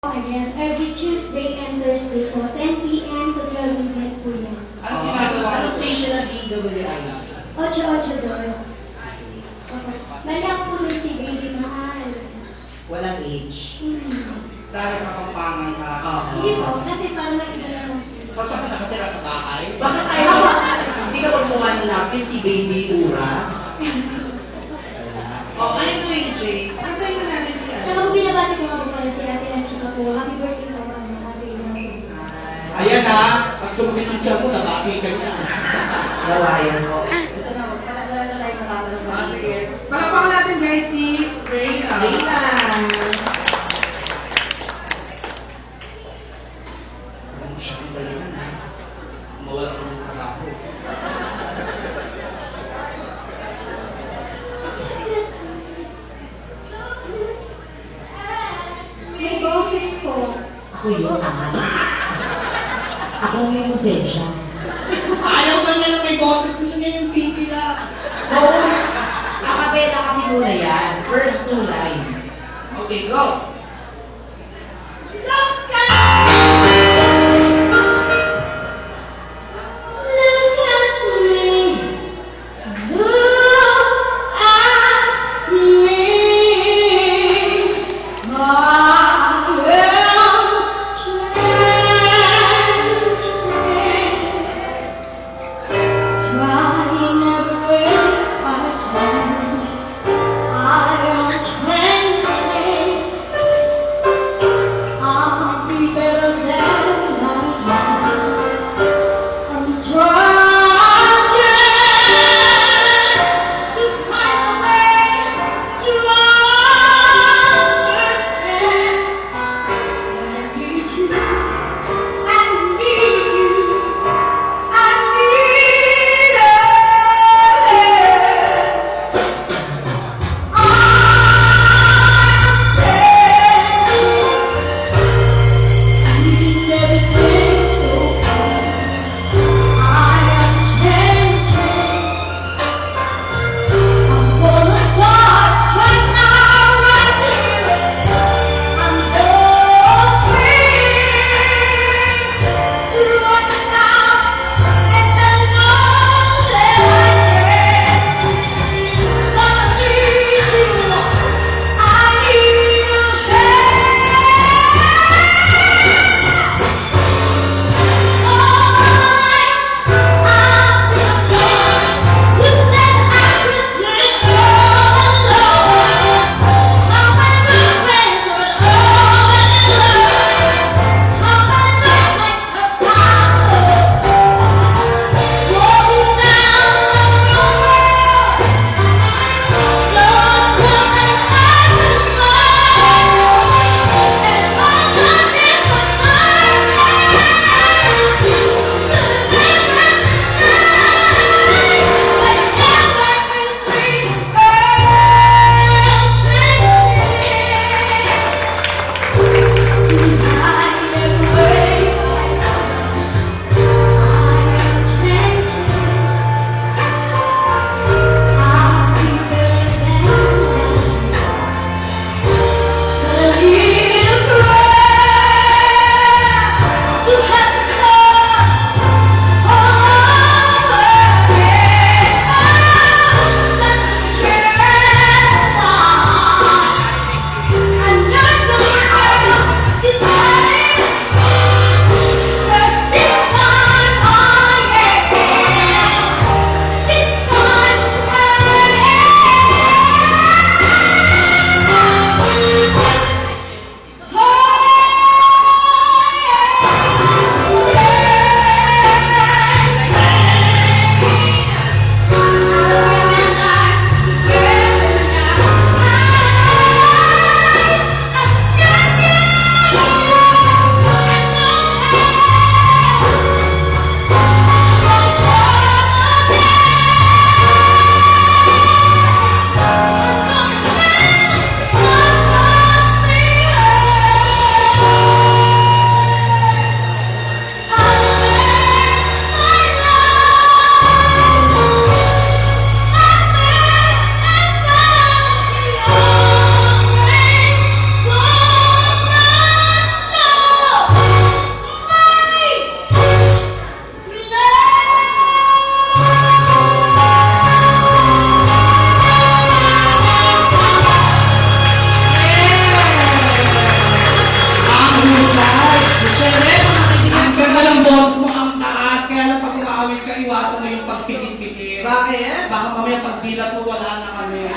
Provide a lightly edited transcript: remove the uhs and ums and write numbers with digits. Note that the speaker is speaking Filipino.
Again, every Tuesday and Thursday po, 10 p.m. to 12 midnight po yan. Ano ginagawa? Ano station ng DWI? 882. Malak po rin si Baby Mahal. Walang age. Dahil kapampangan ka. Hindi po, kasi para may iba naman. Saan ka nakatira sa bahay? Bakit ayaw mo? Hindi ka magmukha natin si Baby Ura? Ano po yung Jay? Patay mo natin siya. Tsaka po binabati ko nga po pala si Ate at tsaka po, happy birthday po kami, happy birthday. Ayan ha, pag sumukit yung tiyan mo, nabaki ka na. Lawayan mo. Ito na, wala na tayo matatanong sa Sige. Palakpakan natin guys si Reyna. Reyna! Ano siya ang galingan ha? Mawala ko ng trabaho. May boses po. Ako yun, aman. Ako yung musensya. Ayaw ba niya na may boses? Gusto niya yung pipi na. Oo! Akapela kasi muna yan. First two lines. Okay, go! baka mamaya pagdilat mo wala na kami.